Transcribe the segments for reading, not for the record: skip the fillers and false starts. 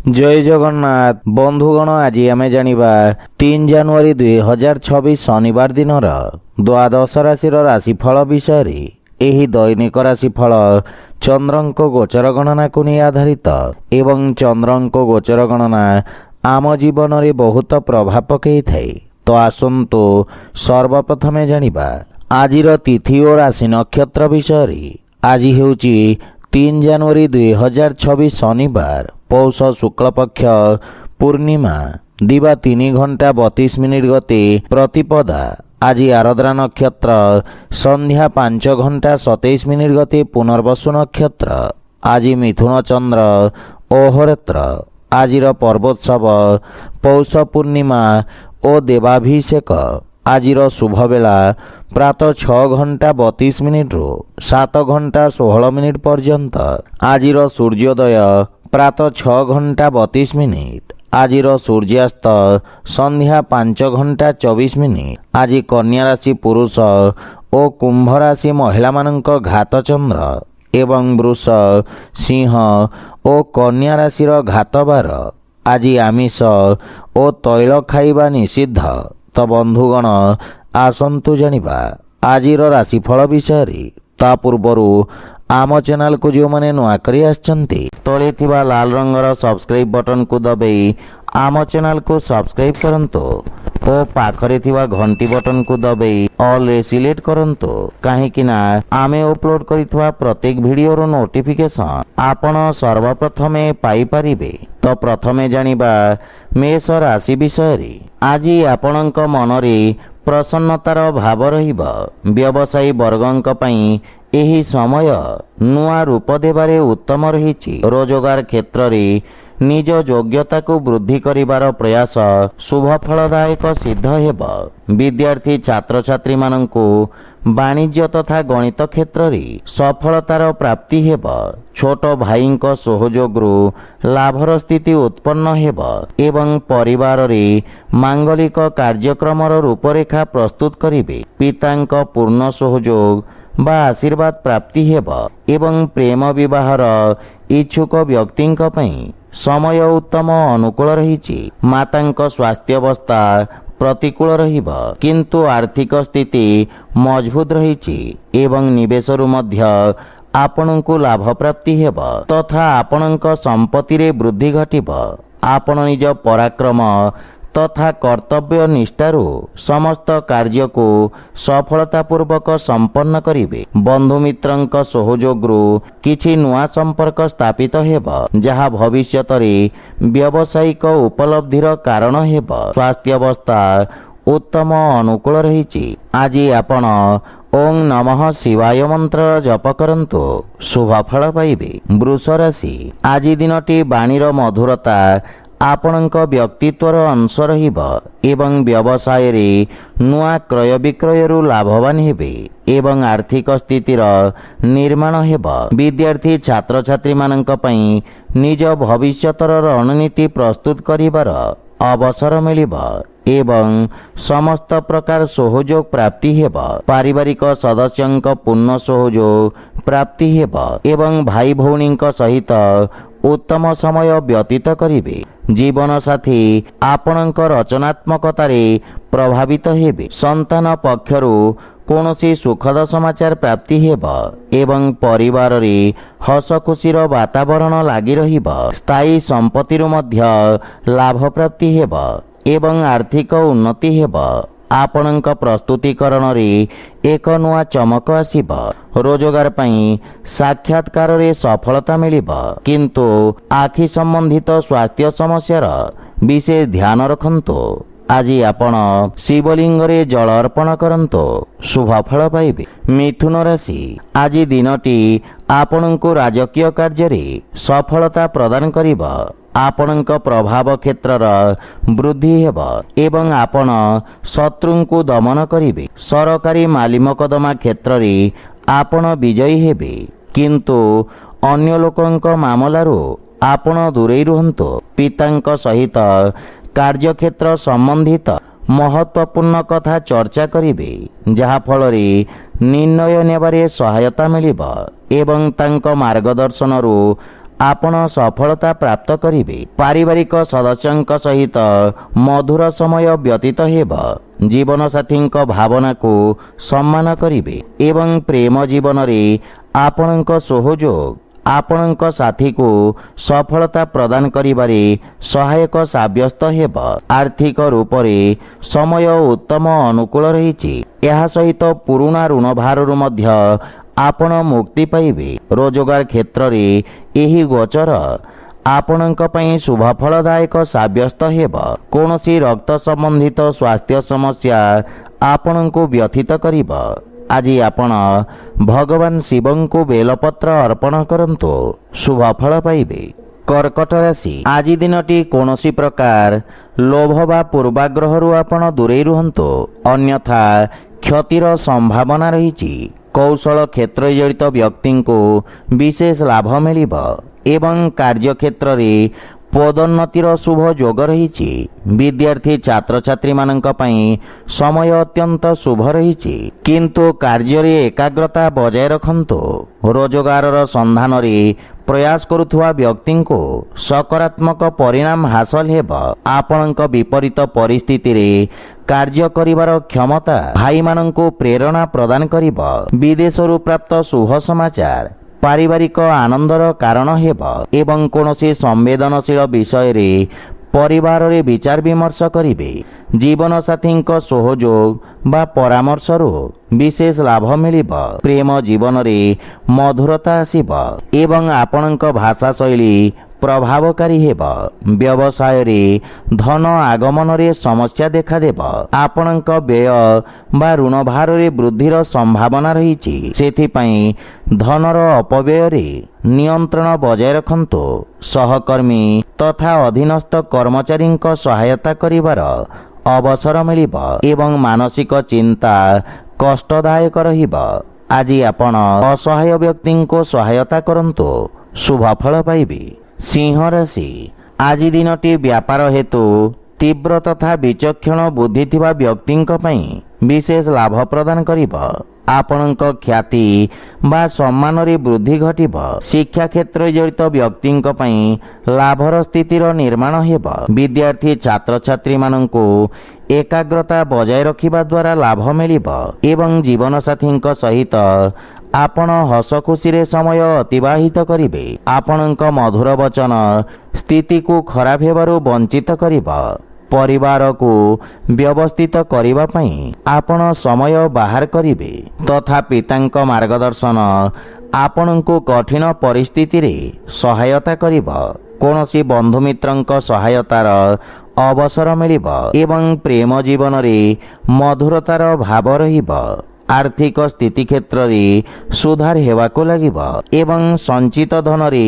जय जगन्नाथ बंधुगण आज आम जानिबा 3 जानुआरी 2026 शनिवार दिन द्वादश राशि राशिफल विषय रे। एही दैनिक राशिफल चंद्रंक गोचर गणना को नहीं आधारित एवं चंद्रंक गोचर गणना आम जीवन में बहुत प्रभाव पकई थाए। तो आसंतु सर्वप्रथमे जानिबा आजिर तिथि और राशि नक्षत्र विषय रे। आज हेउची 3 जानुआरी 2026 शनिवार पौष शुक्ल पक्ष पूर्णिमा दिवा 3 घंटा 32 मिनिट गते प्रतिपदा। आज आरद्रा नक्षत्र संध्या 5 घंटा 27 मिनिट गते पुनर्वसु नक्षत्र। आज मिथुन चंद्र अहोरात्र। आजिर पर्वोत्सव पौष पूर्णिमा और देवाभिषेक। आजिर शुभ बेला प्रातः 6 घंटा 32 मिनिट रु 7 घंटा 16 मिनिट पर्यंत। आजिर सूर्योदय प्रातः 6 घंटा 32 मिनिट। आजिर सूर्यास्त संध्या 5 घंटा 24 मिनिट। आज कन्या राशि पुरुष और कुंभ राशि महिला मानक घात चंद्र एवं वृष सिंह और कन्या राशिर घात बार। आज आमिष और तैल खाइबा निषिद्ध। तो बंधुगण आसंतु जानिबा आजिर राशिफल विषय रे। ता पूर्वरु आम चैनल को जो माने नुआ करी आछंती तळे थिबा लाल रंगर सब्सक्राइब बटन को दबाई आम चैनल को सब्सक्राइब करंतो और पाखरे थिबा घंटी बटन को दबाई ऑल रे सिलेक्ट करंतो। काहेकि ना आमे अपलोड करिथवा प्रत्येक वीडियो रो नोटिफिकेशन आपण सर्वप्रथमे पाई परिबे। तो प्रथमे जानिबा मेष राशि विषय रे। आज आपणक मनरे प्रसन्नतार भाव रहिब। व्यवसायी वर्गंक पई एही समय नुआ रूप देबारे उत्तम रहिछि। रोजगार क्षेत्र रे निज योग्यता को वृद्धि करिवार प्रयास शुभ फलदायक सिद्ध हेब। विद्यार्थी छात्र छात्री मानंकु वाणिज्य तथा गणित क्षेत्र रे सफलतार प्राप्ति हेब। छोट भाईंक सहयोगरु लाभर स्थिति उत्पन्न हेब एवं परिवार रे मांगलिक कार्यक्रमर रूपरेखा प्रस्तुत करिवे। पितांक पूर्ण सहयोग बा आशीर्वाद प्राप्ति हेब एवं प्रेम विवाहर इच्छुक व्यक्तिंक पई समय उत्तम अनुकूल रहिछि। मातांक स्वास्थ्य अवस्था प्रतिकूल रहिब किंतु आर्थिक स्थिति मजबूत रहिछि एवं निवेशरु मध्य आपणଙ୍କୁ लाभ प्राप्ति हेब तथा आपणଙ୍କ संपत्ति रे वृद्धि घटिब। आपण निज पराक्रम तथा कर्तव्य निष्ठारु समस्त कार्य को सफलतापूर्वक संपन्न करिवे। बंधु मित्रंक सहयोगरु किछि नुआ संपर्क स्थापित हेब जहा भविष्यत रे व्यावसायिक उपलब्धिर कारण हेब। स्वास्थ्य अवस्था उत्तम अनुकूल रहिछि। आज आपण ओं नमः शिवाय मंत्र जप करंतु शुभ फल पाइबे। वृष राशि आज दिनटी बाणीर मधुरता आपणक व्यक्तित्वर अंश रहिब एवं व्यवसाय रे नुआ क्रय विक्रय रु लाभवान हेबे एवं आर्थिक स्थितिर निर्माण हेब। विद्यार्थी छात्र छात्री मानक पई निज भविष्यतर रणनीति प्रस्तुत करिवार अवसर मिलिब एवं समस्त प्रकार सहयोग प्राप्ति हेब। पारिवारिक सदस्यंक पूर्ण सहयोग प्राप्ति हेब एवं भाई भौणींक सहित उत्तम समय व्यतीत करिवे। जीवन साथी आपणक रचनात्मकतारे प्रभावित हेबे। संतान पक्षरु कौनसी सुखद समाचार प्राप्ति हेब एवं परिवार रे हस खुशीर वातावरण लागि रहिब। स्थायी संपत्तिरु मध्य लाभ प्राप्ति हेब एवं आर्थिक उन्नति हेब। आपणक प्रस्तुतिकरण रे एक नुआ चमक आसिब। रोजगार पई साक्षात्कार रे सफलता मिलिब किंतु आखि संबंधित स्वास्थ्य समस्यार विशेष ध्यान रखंतु। आज आपण शिवलिंग रे जल अर्पण करंतु शुभ फल पाइबे। मिथुन राशि आज दिनटी आपणଙ୍କୁ राजकीय कार्य रे सफलता प्रदान करिब। आपणଙ୍କ प्रभाव क्षेत्रर वृद्धि हेब एवं आपण शत्रुंकु दमन करिवे। सरकारी माली मकदमा क्षेत्र रे आपण विजयी हेबे किंतु अन्य लोकंक मामलारू आपण दूरेई रुहंतु। पितांक सहित कार्यक्षेत्र संबंधित महत्वपूर्ण कथा चर्चा करिवे जहा फल रे निर्णय नेबारे सहायता मिलिब एवं तांक मार्गदर्शनरू ଆପଣ ସଫଳତା ପ୍ରାପ୍ତ କରିବେ। ପାରିବାରିକ ସଦସ୍ୟଙ୍କ ସହିତ ମଧୁର ସମୟ ବ୍ୟତୀତ ହେବ। ଜୀବନସାଥୀଙ୍କ ଭାବନାକୁ ସମ୍ମାନ କରିବେ ଏବଂ ପ୍ରେମ ଜୀବନରେ ଆପଣଙ୍କ ସହଯୋଗ ଆପଣଙ୍କ ସାଥୀକୁ ସଫଳତା ପ୍ରଦାନ କରିବାରେ ସହାୟକ ସାବ୍ୟସ୍ତ ହେବ। ଆର୍ଥିକ ରୂପରେ ସମୟ ଉତ୍ତମ ଅନୁକୂଳ ରହିଛି। ଏହା ସହିତ ପୁରୁଣା ଋଣ ଭାରରୁ ମଧ୍ୟ ଆପଣ ମୁକ୍ତି ପାଇବେ। ରୋଜଗାର କ୍ଷେତ୍ରରେ ଏହି ଗୋଚର ଆପଣଙ୍କ ପାଇଁ ଶୁଭଫଳଦାୟକ ସାବ୍ୟସ୍ତ ହେବ। କୌଣସି ରକ୍ତ ସମ୍ବନ୍ଧିତ ସ୍ୱାସ୍ଥ୍ୟ ସମସ୍ୟା ଆପଣଙ୍କୁ ବ୍ୟଥିତ କରିବ। ଆଜି ଆପଣ ଭଗବାନ ଶିବଙ୍କୁ ବେଲପତ୍ର ଅର୍ପଣ କରନ୍ତୁ, ଶୁଭ ଫଳ ପାଇବେ। କର୍କଟ ରାଶି, ଆଜି ଦିନଟି କୌଣସି ପ୍ରକାର ଲୋଭ ବା ପୂର୍ବାଗ୍ରହରୁ ଆପଣ ଦୂରେଇ ରୁହନ୍ତୁ, ଅନ୍ୟଥା କ୍ଷତିର ସମ୍ଭାବନା ରହିଛି। କୌଶଳ କ୍ଷେତ୍ରରେ ଜଡ଼ିତ ବ୍ୟକ୍ତିଙ୍କୁ ବିଶେଷ ଲାଭ ମିଳିବ ଏବଂ କାର୍ଯ୍ୟକ୍ଷେତ୍ରରେ ପଦୋନ୍ନତିର ଶୁଭ ଯୋଗ ରହିଛି। ବିଦ୍ୟାର୍ଥୀ ଛାତ୍ରଛାତ୍ରୀମାନଙ୍କ ପାଇଁ ସମୟ ଅତ୍ୟନ୍ତ ଶୁଭ ରହିଛି, କିନ୍ତୁ କାର୍ଯ୍ୟରେ ଏକାଗ୍ରତା ବଜାୟ ରଖନ୍ତୁ। ରୋଜଗାରର ସନ୍ଧାନରେ ପ୍ରୟାସ କରୁଥିବା ବ୍ୟକ୍ତିଙ୍କୁ ସକାରାତ୍ମକ ପରିଣାମ ହାସଲ ହେବ। ଆପଣଙ୍କ ବିପରୀତ ପରିସ୍ଥିତିରେ କାର୍ଯ୍ୟ କରିବାର କ୍ଷମତା ଭାଇମାନଙ୍କୁ ପ୍ରେରଣା ପ୍ରଦାନ କରିବ। ବିଦେଶରୁ ପ୍ରାପ୍ତ ଶୁଭ ସମାଚାର ପାରିବାରିକ ଆନନ୍ଦର କାରଣ ହେବ ଏବଂ କୌଣସି ସମ୍ବେଦନଶୀଳ ବିଷୟରେ ପରିବାରରେ ବିଚାର ବିମର୍ଶ କରିବେ। ଜୀବନସାଥୀଙ୍କ ସହଯୋଗ ବା ପରାମର୍ଶରୁ ବିଶେଷ ଲାଭ ମିଳିବ। ପ୍ରେମ ଜୀବନରେ ମଧୁରତା ଆସିବ ଏବଂ ଆପଣଙ୍କ ଭାଷା ଶୈଳୀ ପ୍ରଭାବକାରୀ ହେବ। ବ୍ୟବସାୟରେ ଧନ ଆଗମନରେ ସମସ୍ୟା ଦେଖାଦେବ। ଆପଣଙ୍କ ବ୍ୟୟ ବା ଋଣ ଭାରରେ ବୃଦ୍ଧିର ସମ୍ଭାବନା ରହିଛି, ସେଥିପାଇଁ ଧନର ଅପବ୍ୟୟରେ ନିୟନ୍ତ୍ରଣ ବଜାୟ ରଖନ୍ତୁ। ସହକର୍ମୀ ତଥା ଅଧୀନସ୍ଥ କର୍ମଚାରୀଙ୍କ ସହାୟତା କରିବାର ଅବସର ମିଳିବ ଏବଂ ମାନସିକ ଚିନ୍ତା କଷ୍ଟଦାୟକ ରହିବ। ଆଜି ଆପଣ ଅସହାୟ ବ୍ୟକ୍ତିଙ୍କୁ ସହାୟତା କରନ୍ତୁ, ଶୁଭ ଫଳ ପାଇବେ। ସିଂହ ରାଶି, ଆଜି ଦିନଟି ବ୍ୟାପାର ହେତୁ ତୀବ୍ର ତଥା ବିଚକ୍ଷଣ ବୁଦ୍ଧି ଥିବା ବ୍ୟକ୍ତିଙ୍କ ପାଇଁ ବିଶେଷ ଲାଭ ପ୍ରଦାନ କରିବ। ଆପଣଙ୍କ ଖ୍ୟାତି ବା ସମ୍ମାନରେ ବୃଦ୍ଧି ଘଟିବ। ଶିକ୍ଷା କ୍ଷେତ୍ରରେ ଜଡ଼ିତ ବ୍ୟକ୍ତିଙ୍କ ପାଇଁ ଲାଭର ସ୍ଥିତିର ନିର୍ମାଣ ହେବ। ବିଦ୍ୟାର୍ଥୀ ଛାତ୍ରଛାତ୍ରୀମାନଙ୍କୁ ଏକାଗ୍ରତା ବଜାୟ ରଖିବା ଦ୍ୱାରା ଲାଭ ମିଳିବ ଏବଂ ଜୀବନସାଥୀଙ୍କ ସହିତ ଆପଣ ହସ ଖୁସିରେ ସମୟ ଅତିବାହିତ କରିବେ। ଆପଣଙ୍କ ମଧୁର ବଚନ ସ୍ଥିତିକୁ ଖରାପ ହେବାରୁ ବଞ୍ଚିତ କରିବ। ପରିବାରକୁ ବ୍ୟବସ୍ଥିତ କରିବା ପାଇଁ ଆପଣ ସମୟ ବାହାର କରିବେ ତଥା ପିତାଙ୍କ ମାର୍ଗଦର୍ଶନ ଆପଣଙ୍କୁ କଠିନ ପରିସ୍ଥିତିରେ ସହାୟତା କରିବ। କୌଣସି ବନ୍ଧୁମିତ୍ରଙ୍କ ସହାୟତାର ଅବସର ମିଳିବ ଏବଂ ପ୍ରେମ ଜୀବନରେ ମଧୁରତାର ଭାବ ରହିବ। ଆର୍ଥିକ ସ୍ଥିତି କ୍ଷେତ୍ରରେ ସୁଧାର ହେବାକୁ ଲାଗିବ ଏବଂ ସଞ୍ଚିତ ଧନରେ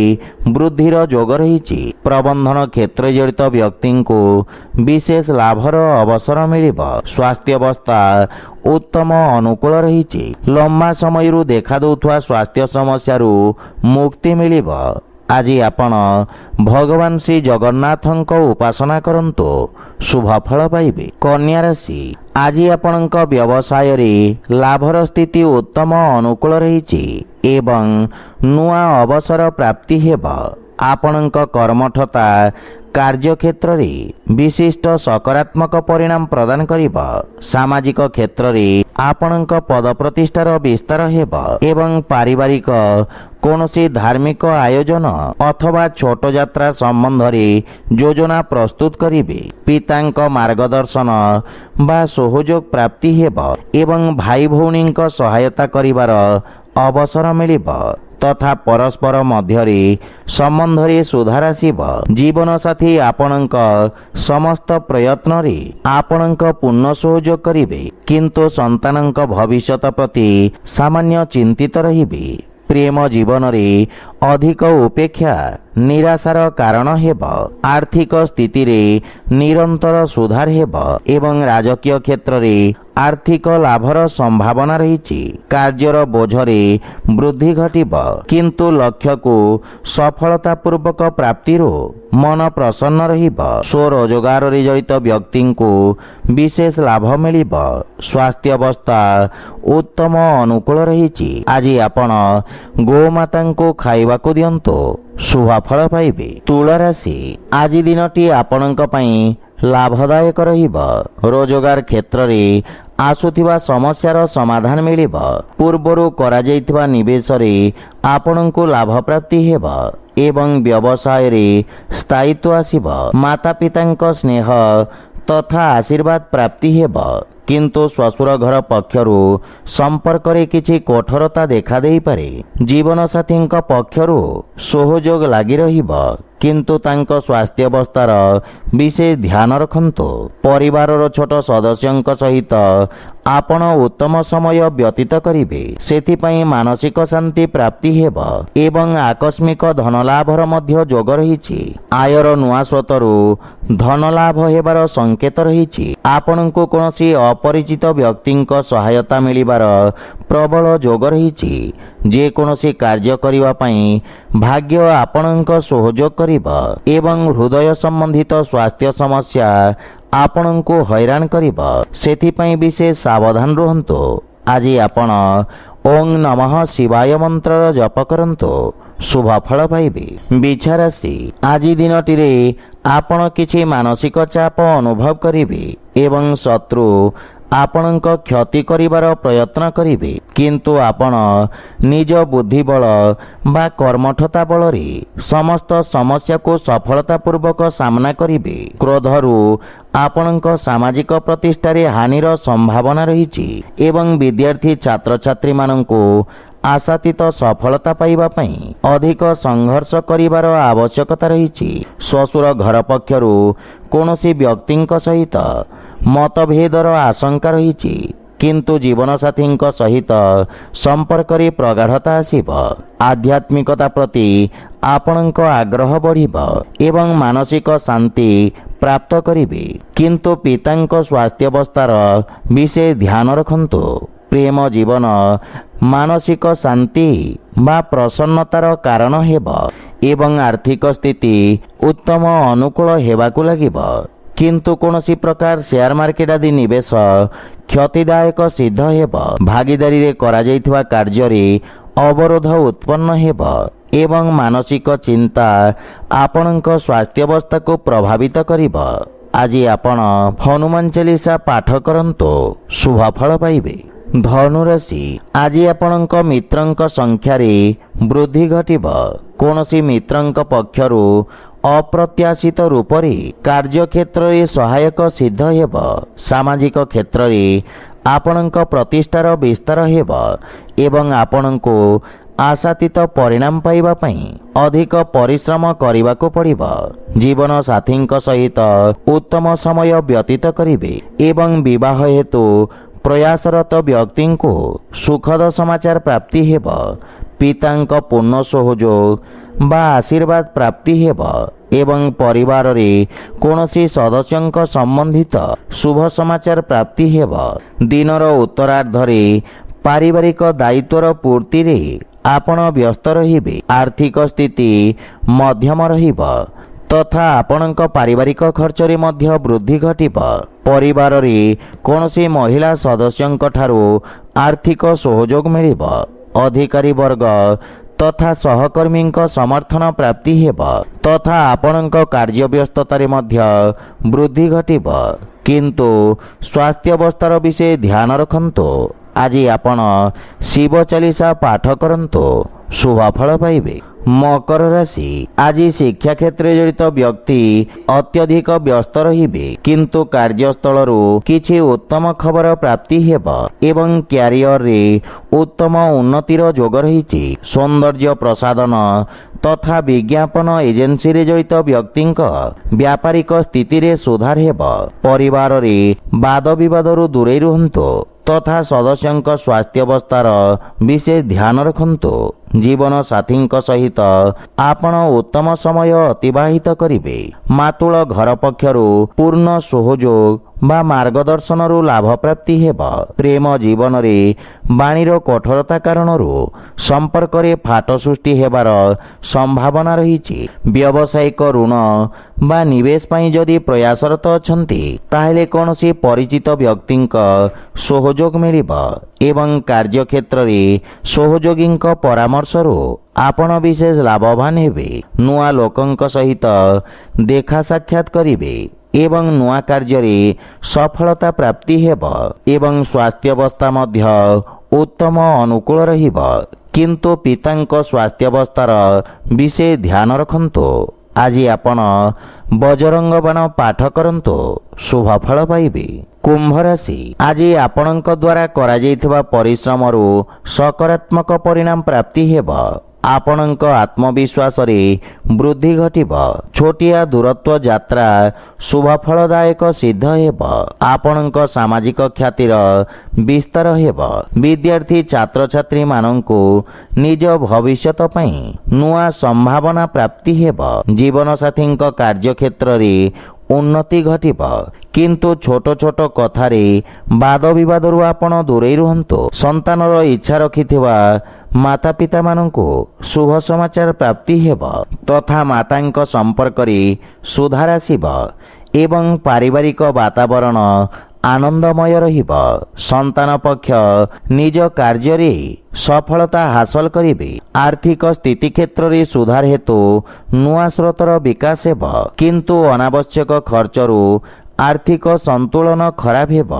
ବୃଦ୍ଧିର ଯୋଗ ରହିଛି। ପ୍ରବନ୍ଧନ କ୍ଷେତ୍ରରେ ଜଡ଼ିତ ବ୍ୟକ୍ତିଙ୍କୁ ବିଶେଷ ଲାଭର ଅବସର ମିଳିବ। ସ୍ୱାସ୍ଥ୍ୟାବସ୍ଥା ଉତ୍ତମ ଅନୁକୂଳ ରହିଛି। ଲମ୍ବା ସମୟରୁ ଦେଖାଦେଉଥିବା ସ୍ୱାସ୍ଥ୍ୟ ସମସ୍ୟାରୁ ମୁକ୍ତି ମିଳିବ। ଆଜି ଆପଣ ଭଗବାନ ଶ୍ରୀ ଜଗନ୍ନାଥଙ୍କ ଉପାସନା କରନ୍ତୁ, ଶୁଭ ଫଳ ପାଇବେ। କନ୍ୟା ରାଶି, ଆଜି ଆପଣଙ୍କ ବ୍ୟବସାୟରେ ଲାଭର ସ୍ଥିତି ଉତ୍ତମ ଅନୁକୂଳ ରହିଛି ଏବଂ ନୂଆ ଅବସର ପ୍ରାପ୍ତି ହେବ। ଆପଣଙ୍କ କର୍ମଠତା କାର୍ଯ୍ୟକ୍ଷେତ୍ରରେ ବିଶିଷ୍ଟ ସକାରାତ୍ମକ ପରିଣାମ ପ୍ରଦାନ କରିବ। ସାମାଜିକ କ୍ଷେତ୍ରରେ ଆପଣଙ୍କ ପଦପ୍ରତିଷ୍ଠାର ବିସ୍ତାର ହେବ ଏବଂ ପାରିବାରିକ କୌଣସି ଧାର୍ମିକ ଆୟୋଜନ ଅଥବା ଛୋଟ ଯାତ୍ରା ସମ୍ବନ୍ଧରେ ଯୋଜନା ପ୍ରସ୍ତୁତ କରିବେ। ପିତାଙ୍କ ମାର୍ଗଦର୍ଶନ ବା ସହଯୋଗ ପ୍ରାପ୍ତି ହେବ ଏବଂ ଭାଇ ଭଉଣୀଙ୍କ ସହାୟତା କରିବାର ଅବସର ମିଳିବ ତଥା ପରସ୍ପର ମଧ୍ୟରେ ସମ୍ବନ୍ଧରେ ସୁଧାର ଆସିବ। ଜୀବନସାଥୀ ଆପଣଙ୍କ ସମସ୍ତ ପ୍ରୟତ୍ନରେ ଆପଣଙ୍କ ପୂର୍ଣ୍ଣ ସହଯୋଗ କରିବେ, କିନ୍ତୁ ସନ୍ତାନଙ୍କ ଭବିଷ୍ୟତ ପ୍ରତି ସାମାନ୍ୟ ଚିନ୍ତିତ ରହିବେ। ପ୍ରେମ ଜୀବନରେ ଅଧିକ ଉପେକ୍ଷା ନିରାଶାର କାରଣ ହେବ। ଆର୍ଥିକ ସ୍ଥିତିରେ ନିରନ୍ତର ସୁଧାର ହେବ ଏବଂ ରାଜକୀୟ କ୍ଷେତ୍ରରେ ଆର୍ଥିକ ଲାଭର ସମ୍ଭାବନା ରହିଛି। କାର୍ଯ୍ୟର ବୋଝରେ ବୃଦ୍ଧି ଘଟିବ, କିନ୍ତୁ ଲକ୍ଷ୍ୟକୁ ସଫଳତାପୂର୍ବକ ପ୍ରାପ୍ତିରୁ ମନ ପ୍ରସନ୍ନ ରହିବ। ସ୍ୱରୋଜଗାରରେ ଜଡ଼ିତ ବ୍ୟକ୍ତିଙ୍କୁ ବିଶେଷ ଲାଭ ମିଳିବ। ସ୍ୱାସ୍ଥ୍ୟାବସ୍ଥା ଉତ୍ତମ ଅନୁକୂଳ ରହିଛି। ଆଜି ଆପଣ ଗୋମାତାଙ୍କୁ ଖାଇବାକୁ ଦିଅନ୍ତୁ, ଶୁଭଫଳ ପାଇବେ। ତୁଳା ରାଶି ଆଜି ଦିନଟି ଆପଣଙ୍କ ପାଇଁ ଲାଭଦାୟକ ରହିବ। ରୋଜଗାର କ୍ଷେତ୍ରରେ ଆସୁଥିବା ସମସ୍ୟାର ସମାଧାନ ମିଳିବ। ପୂର୍ବରୁ କରାଯାଇଥିବା ନିବେଶରେ ଆପଣଙ୍କୁ ଲାଭ ପ୍ରାପ୍ତି ହେବ ଏବଂ ବ୍ୟବସାୟରେ ସ୍ଥାୟିତ୍ୱ ଆସିବ। ମାତା ପିତାଙ୍କ ସ୍ନେହ ତଥା ଆଶୀର୍ବାଦ ପ୍ରାପ୍ତି ହେବ, କିନ୍ତୁ ଶ୍ୱଶୁର ଘର ପକ୍ଷରୁ ସମ୍ପର୍କରେ କିଛି କଠୋରତା ଦେଖାଦେଇପାରେ। ଜୀବନସାଥୀଙ୍କ ପକ୍ଷରୁ ସହଯୋଗ ଲାଗି ରହିବ, କିନ୍ତୁ ତାଙ୍କ ସ୍ୱାସ୍ଥ୍ୟାବସ୍ଥାର ବିଶେଷ ଧ୍ୟାନ ରଖନ୍ତୁ। ପରିବାରର ଛୋଟ ସଦସ୍ୟଙ୍କ ସହିତ ଆପଣ ଉତ୍ତମ ସମୟ ବ୍ୟତୀତ କରିବେ, ସେଥିପାଇଁ ମାନସିକ ଶାନ୍ତି ପ୍ରାପ୍ତି ହେବ ଏବଂ ଆକସ୍ମିକ ଧନଲାଭର ମଧ୍ୟ ଯୋଗ ରହିଛି। ଆୟର ନୂଆ ସ୍ରୋତରୁ ଧନଲାଭ ହେବାର ସଂକେତ ରହିଛି। ଆପଣଙ୍କୁ କୌଣସି ଅପରିଚିତ ବ୍ୟକ୍ତିଙ୍କ ସହାୟତା ମିଳିବାର ପ୍ରବଳ ଯୋଗ ରହିଛି। ଯେକୌଣସି କାର୍ଯ୍ୟ କରିବା ପାଇଁ ଭାଗ୍ୟ ଆପଣଙ୍କ ସହଯୋଗ କରିବ ଏବଂ ହୃଦୟ ସମ୍ବନ୍ଧିତ ସ୍ୱାସ୍ଥ୍ୟ ସମସ୍ୟା ଆପଣଙ୍କୁ ହଇରାଣ କରିବ, ସେଥିପାଇଁ ବିଶେଷ ସାବଧାନ ରୁହନ୍ତୁ। ଆଜି ଆପଣ ଓଂ ନମଃ ଶିବାୟ ମନ୍ତ୍ରର ଜପ କରନ୍ତୁ, ଶୁଭଫଳ ପାଇବେ। ବିଛା ରାଶି ଆଜି ଦିନଟିରେ ଆପଣ କିଛି ମାନସିକ ଚାପ ଅନୁଭବ କରିବେ ଏବଂ ଶତ୍ରୁ ଆପଣଙ୍କ କ୍ଷତି କରିବାର ପ୍ରୟତ୍ନ କରିବେ, କିନ୍ତୁ ଆପଣ ନିଜ ବୁଦ୍ଧିବଳ ବା କର୍ମଠତା ବଳରେ ସମସ୍ତ ସମସ୍ୟାକୁ ସଫଳତାପୂର୍ବକ ସାମ୍ନା କରିବେ। କ୍ରୋଧରୁ ଆପଣଙ୍କ ସାମାଜିକ ପ୍ରତିଷ୍ଠାରେ ହାନିର ସମ୍ଭାବନା ରହିଛି ଏବଂ ବିଦ୍ୟାର୍ଥୀ ଛାତ୍ରଛାତ୍ରୀମାନଙ୍କୁ ଆଶାତୀତ ସଫଳତା ପାଇବା ପାଇଁ ଅଧିକ ସଂଘର୍ଷ କରିବାର ଆବଶ୍ୟକତା ରହିଛି। ଶ୍ୱଶୁର ଘର ପକ୍ଷରୁ କୌଣସି ବ୍ୟକ୍ତିଙ୍କ ସହିତ ମତଭେଦର ଆଶଙ୍କା ରହିଛି, କିନ୍ତୁ ଜୀବନସାଥୀଙ୍କ ସହିତ ସମ୍ପର୍କରେ ପ୍ରଗାଢ଼ତା ଆସିବ। ଆଧ୍ୟାତ୍ମିକତା ପ୍ରତି ଆପଣଙ୍କ ଆଗ୍ରହ ବଢ଼ିବ ଏବଂ ମାନସିକ ଶାନ୍ତି ପ୍ରାପ୍ତ କରିବେ, କିନ୍ତୁ ପିତାଙ୍କ ସ୍ୱାସ୍ଥ୍ୟାବସ୍ଥାର ବିଶେଷ ଧ୍ୟାନ ରଖନ୍ତୁ। ପ୍ରେମ ଜୀବନ ମାନସିକ ଶାନ୍ତି ବା ପ୍ରସନ୍ନତାର କାରଣ ହେବ ଏବଂ ଆର୍ଥିକ ସ୍ଥିତି ଉତ୍ତମ ଅନୁକୂଳ ହେବାକୁ ଲାଗିବ, କିନ୍ତୁ କୌଣସି ପ୍ରକାର ସେୟାର ମାର୍କେଟ ଆଦି ନିବେଶ କ୍ଷତିଦାୟକ ସିଦ୍ଧ ହେବ। ଭାଗିଦାରୀରେ କରାଯାଇଥିବା କାର୍ଯ୍ୟରେ ଅବରୋଧ ଉତ୍ପନ୍ନ ହେବ ଏବଂ ମାନସିକ ଚିନ୍ତା ଆପଣଙ୍କ ସ୍ୱାସ୍ଥ୍ୟାବସ୍ଥାକୁ ପ୍ରଭାବିତ କରିବ। ଆଜି ଆପଣ ହନୁମାନ ଚାଳିଶା ପାଠ କରନ୍ତୁ, ଶୁଭଫଳ ପାଇବେ। ଧନୁରାଶି ଆଜି ଆପଣଙ୍କ ମିତ୍ରଙ୍କ ସଂଖ୍ୟାରେ ବୃଦ୍ଧି ଘଟିବ। କୌଣସି ମିତ୍ରଙ୍କ ପକ୍ଷରୁ ଅପ୍ରତ୍ୟାଶିତ ରୂପରେ କାର୍ଯ୍ୟକ୍ଷେତ୍ରରେ ସହାୟକ ସିଦ୍ଧ ହେବ। ସାମାଜିକ କ୍ଷେତ୍ରରେ ଆପଣଙ୍କ ପ୍ରତିଷ୍ଠାର ବିସ୍ତାର ହେବ ଏବଂ ଆପଣଙ୍କୁ ଆଶାତୀତ ପରିଣାମ ପାଇବା ପାଇଁ ଅଧିକ ପରିଶ୍ରମ କରିବାକୁ ପଡ଼ିବ। ଜୀବନ ସାଥୀଙ୍କ ସହିତ ଉତ୍ତମ ସମୟ ବ୍ୟତୀତ କରିବେ ଏବଂ ବିବାହ ହେତୁ ପ୍ରୟାସରତ ବ୍ୟକ୍ତିଙ୍କୁ ସୁଖଦ ସମାଚାର ପ୍ରାପ୍ତି ହେବ। ପିତାଙ୍କ ପୂର୍ଣ୍ଣ ସହଯୋଗ ବା ଆଶୀର୍ବାଦ ପ୍ରାପ୍ତି ହେବ ଏବଂ ପରିବାରରେ କୌଣସି ସଦସ୍ୟଙ୍କ ସମ୍ବନ୍ଧିତ ଶୁଭ ସମାଚାର ପ୍ରାପ୍ତି ହେବ। ଦିନର ଉତ୍ତରାର୍ଦ୍ଧରେ ପାରିବାରିକ ଦାୟିତ୍ୱର ପୂର୍ତ୍ତିରେ ଆପଣ ବ୍ୟସ୍ତ ରହିବେ। ଆର୍ଥିକ ସ୍ଥିତି ମଧ୍ୟମ ରହିବ ତଥା ଆପଣଙ୍କ ପାରିବାରିକ ଖର୍ଚ୍ଚରେ ମଧ୍ୟ ବୃଦ୍ଧି ଘଟିବ। ପରିବାରରେ କୌଣସି ମହିଳା ସଦସ୍ୟଙ୍କ ଠାରୁ ଆର୍ଥିକ ସହଯୋଗ ମିଳିବ। ଅଧିକାରୀ ବର୍ଗ ତଥା ସହକର୍ମୀଙ୍କ ସମର୍ଥନ ପ୍ରାପ୍ତି ହେବ ତଥା ଆପଣଙ୍କ କାର୍ଯ୍ୟବ୍ୟସ୍ତତାରେ ମଧ୍ୟ ବୃଦ୍ଧି ଘଟିବ, କିନ୍ତୁ ସ୍ୱାସ୍ଥ୍ୟାବସ୍ଥାର ବିଶେଷ ଧ୍ୟାନ ରଖନ୍ତୁ। ଆଜି ଆପଣ ଶିବ ଚାଳିଶା ପାଠ କରନ୍ତୁ, ଶୁଭଫଳ ପାଇବେ। ମକର ରାଶି ଆଜି ଶିକ୍ଷା କ୍ଷେତ୍ରରେ ଜଡ଼ିତ ବ୍ୟକ୍ତି ଅତ୍ୟଧିକ ବ୍ୟସ୍ତ ରହିବେ, କିନ୍ତୁ କାର୍ଯ୍ୟସ୍ଥଳରୁ କିଛି ଉତ୍ତମ ଖବର ପ୍ରାପ୍ତି ହେବ ଏବଂ କ୍ୟାରିୟରରେ ଉତ୍ତମ ଉନ୍ନତିର ଯୋଗ ରହିଛି। ସୌନ୍ଦର୍ଯ୍ୟ ପ୍ରସାଧନ ତଥା ବିଜ୍ଞାପନ ଏଜେନ୍ସିରେ ଜଡ଼ିତ ବ୍ୟକ୍ତିଙ୍କ ବ୍ୟାପାରିକ ସ୍ଥିତିରେ ସୁଧାର ହେବ। ପରିବାରରେ ବାଦ ବିବାଦରୁ ଦୂରେଇ ରୁହନ୍ତୁ ତଥା ସଦସ୍ୟଙ୍କ ସ୍ୱାସ୍ଥ୍ୟାବସ୍ଥାର ବିଶେଷ ଧ୍ୟାନ ରଖନ୍ତୁ। ଜୀବନ ସାଥୀଙ୍କ ସହିତ ଆପଣ ଉତ୍ତମ ସମୟ ଅତିବାହିତ କରିବେ। ମାତୁଳ ଘର ପକ୍ଷରୁ ପୂର୍ଣ୍ଣ ସହଯୋଗ ବା ମାର୍ଗଦର୍ଶନରୁ ଲାଭ ପ୍ରାପ୍ତି ହେବ। ପ୍ରେମ ଜୀବନରେ ବାଣୀର କଠୋରତା କାରଣରୁ ସମ୍ପର୍କରେ ଫାଟ ସୃଷ୍ଟି ହେବାର ସମ୍ଭାବନା ରହିଛି। ବ୍ୟବସାୟିକ ଋଣ ବା ନିବେଶ ପାଇଁ ଯଦି ପ୍ରୟାସରତ ଅଛନ୍ତି ତାହେଲେ କୌଣସି ପରିଚିତ ବ୍ୟକ୍ତିଙ୍କ ସହଯୋଗ ମିଳିବ ଏବଂ କାର୍ଯ୍ୟକ୍ଷେତ୍ରରେ ସହଯୋଗୀଙ୍କ ପରାମର୍ଶରୁ ଆପଣ ବିଶେଷ ଲାଭବାନ ହେବେ। ନୂଆ ଲୋକଙ୍କ ସହିତ ଦେଖା ସାକ୍ଷାତ କରିବେ ଏବଂ ନୂଆ କାର୍ଯ୍ୟରେ ସଫଳତା ପ୍ରାପ୍ତି ହେବ ଏବଂ ସ୍ୱାସ୍ଥ୍ୟାବସ୍ଥା ମଧ୍ୟ ଉତ୍ତମ ଅନୁକୂଳ ରହିବ। କିନ୍ତୁ ପିତାଙ୍କ ସ୍ୱାସ୍ଥ୍ୟାବସ୍ଥାର ବିଶେଷ ଧ୍ୟାନ ରଖନ୍ତୁ। ଆଜି ଆପଣ ବଜରଙ୍ଗ ବାଣ ପାଠ କରନ୍ତୁ, ଶୁଭ ଫଳ ପାଇବେ। କୁମ୍ଭ ରାଶି, ଆଜି ଆପଣଙ୍କ ଦ୍ୱାରା କରାଯାଇଥିବା ପରିଶ୍ରମରୁ ସକାରାତ୍ମକ ପରିଣାମ ପ୍ରାପ୍ତି ହେବ। ଆପଣଙ୍କ ଆତ୍ମବିଶ୍ୱାସରେ ବୃଦ୍ଧି ଘଟିବ। ଛୋଟିଆ ଦୂରତ୍ୱ ଯାତ୍ରା ଶୁଭଫଳଦାୟକ ସିଦ୍ଧ ହେବ। ଆପଣଙ୍କ ସାମାଜିକ ଖ୍ୟାତିର ବିସ୍ତାର ହେବ। ବିଦ୍ୟାର୍ଥୀ ଛାତ୍ରଛାତ୍ରୀମାନଙ୍କୁ ନିଜ ଭବିଷ୍ୟତ ପାଇଁ ନୂଆ ସମ୍ଭାବନା ପ୍ରାପ୍ତି ହେବ। ଜୀବନସାଥୀଙ୍କ କାର୍ଯ୍ୟକ୍ଷେତ୍ରରେ ଉନ୍ନତି ଘଟିବ, କିନ୍ତୁ ଛୋଟ ଛୋଟ କଥାରେ ବାଦ ବିବାଦରୁ ଆପଣ ଦୂରେଇ ରୁହନ୍ତୁ। ସନ୍ତାନର ଇଚ୍ଛା ରଖିଥିବା ମାତାପିତାମାନଙ୍କୁ ଶୁଭ ସମାଚାର ପ୍ରାପ୍ତି ହେବ ତଥା ମାତାଙ୍କ ସମ୍ପର୍କରେ ସୁଧାର ଆସିବ ଏବଂ ପାରିବାରିକ ବାତାବରଣ ଆନନ୍ଦମୟ ରହିବ। ସନ୍ତାନ ପକ୍ଷ ନିଜ କାର୍ଯ୍ୟରେ ସଫଳତା ହାସଲ କରିବେ। ଆର୍ଥିକ ସ୍ଥିତି କ୍ଷେତ୍ରରେ ସୁଧାର ହେତୁ ନୂଆ ସ୍ରୋତର ବିକାଶ ହେବ, କିନ୍ତୁ ଅନାବଶ୍ୟକ ଖର୍ଚ୍ଚରୁ ଆର୍ଥିକ ସନ୍ତୁଳନ ଖରାପ ହେବ।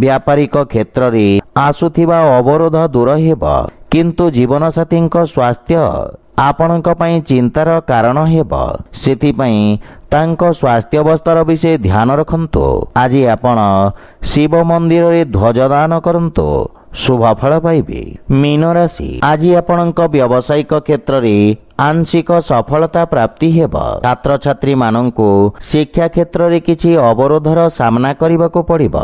ବ୍ୟାପାରିକ କ୍ଷେତ୍ରରେ ଆସୁଥିବା ଅବରୋଧ ଦୂର ହେବ, କିନ୍ତୁ ଜୀବନସାଥୀଙ୍କ ସ୍ୱାସ୍ଥ୍ୟ ଆପଣଙ୍କ ପାଇଁ ଚିନ୍ତାର କାରଣ ହେବ। ସେଥିପାଇଁ ତାଙ୍କ ସ୍ୱାସ୍ଥ୍ୟାବସ୍ଥାର ବିଷୟ ଧ୍ୟାନ ରଖନ୍ତୁ। ଆଜି ଆପଣ ଶିବ ମନ୍ଦିରରେ ଧ୍ୱଜ ଦାନ କରନ୍ତୁ, ଶୁଭ ଫଳ ପାଇବେ। ମୀନ ରାଶି, ଆଜି ଆପଣଙ୍କ ବ୍ୟବସାୟିକ କ୍ଷେତ୍ରରେ ଆଂଶିକ ସଫଳତା ପ୍ରାପ୍ତି ହେବ। ଛାତ୍ରଛାତ୍ରୀମାନଙ୍କୁ ଶିକ୍ଷା କ୍ଷେତ୍ରରେ କିଛି ଅବରୋଧର ସାମ୍ନା କରିବାକୁ ପଡ଼ିବ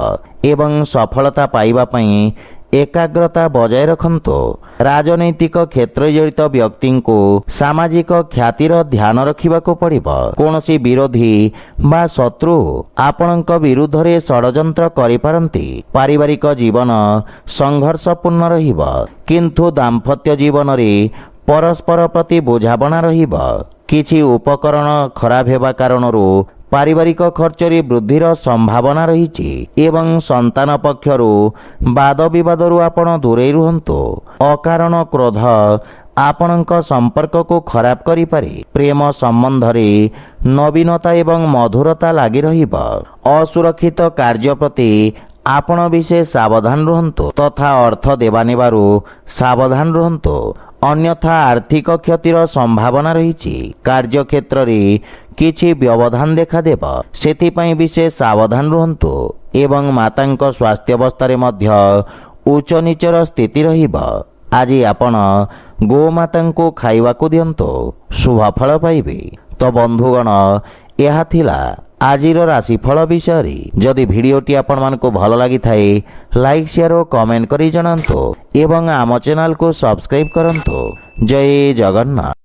ଏବଂ ସଫଳତା ପାଇବା ପାଇଁ ଏକାଗ୍ରତା ବଜାୟ ରଖନ୍ତୁ। ରାଜନୈତିକ କ୍ଷେତ୍ରରେ ଜଡ଼ିତ ବ୍ୟକ୍ତିଙ୍କୁ ସାମାଜିକ ଖ୍ୟାତିର ଧ୍ୟାନ ରଖିବାକୁ ପଡ଼ିବ। କୌଣସି ବିରୋଧୀ ବା ଶତ୍ରୁ ଆପଣଙ୍କ ବିରୁଦ୍ଧରେ ଷଡ଼ଯନ୍ତ୍ର କରିପାରନ୍ତି। ପାରିବାରିକ ଜୀବନ ସଂଘର୍ଷପୂର୍ଣ୍ଣ ରହିବ, କିନ୍ତୁ ଦାମ୍ପତ୍ୟ ଜୀବନରେ ପରସ୍ପର ପ୍ରତି ବୁଝାମଣା ରହିବ। କିଛି ଉପକରଣ ଖରାପ ହେବା କାରଣରୁ ପାରିବାରିକ ଖର୍ଚ୍ଚରେ ବୃଦ୍ଧିର ସମ୍ଭାବନା ରହିଛି ଏବଂ ସନ୍ତାନ ପକ୍ଷରୁ ବାଦ ବିବାଦରୁ ଆପଣ ଦୂରେଇ ରୁହନ୍ତୁ। ଅକାରଣ କ୍ରୋଧ ଆପଣଙ୍କ ସମ୍ପର୍କକୁ ଖରାପ କରିପାରେ। ପ୍ରେମ ସମ୍ବନ୍ଧରେ ନବୀନତା ଏବଂ ମଧୁରତା ଲାଗି ରହିବ। ଅସୁରକ୍ଷିତ କାର୍ଯ୍ୟ ପ୍ରତି ଆପଣ ବିଶେଷ ସାବଧାନ ରୁହନ୍ତୁ ତଥା ଅର୍ଥ ଦେବା ନେବାରୁ ସାବଧାନ ରୁହନ୍ତୁ, ଅନ୍ୟଥା ଆର୍ଥିକ କ୍ଷତିର ସମ୍ଭାବନା ରହିଛି। କାର୍ଯ୍ୟକ୍ଷେତ୍ରରେ କିଛି ବ୍ୟବଧାନ ଦେଖାଦେବ, ସେଥିପାଇଁ ବିଶେଷ ସାବଧାନ ରୁହନ୍ତୁ ଏବଂ ମାତାଙ୍କ ସ୍ୱାସ୍ଥ୍ୟାବସ୍ଥାରେ ମଧ୍ୟ ଉଚ୍ଚ ନିଚର ସ୍ଥିତି ରହିବ। ଆଜି ଆପଣ ଗୋମାତାଙ୍କୁ ଖାଇବାକୁ ଦିଅନ୍ତୁ, ଶୁଭ ଫଳ ପାଇବେ। ତ ବନ୍ଧୁଗଣ, ଏହା ଥିଲା ଆଜିର ରାଶିଫଳ ବିଷୟରେ। ଯଦି ଭିଡ଼ିଓଟି ଆପଣମାନଙ୍କୁ ଭଲ ଲାଗିଥାଏ ଲାଇକ୍ ସେୟାର ଓ କମେଣ୍ଟ କରି ଜଣାନ୍ତୁ ଏବଂ ଆମ ଚ୍ୟାନେଲକୁ ସବସ୍କ୍ରାଇବ୍ କରନ୍ତୁ। ଜୟ ଜଗନ୍ନାଥ।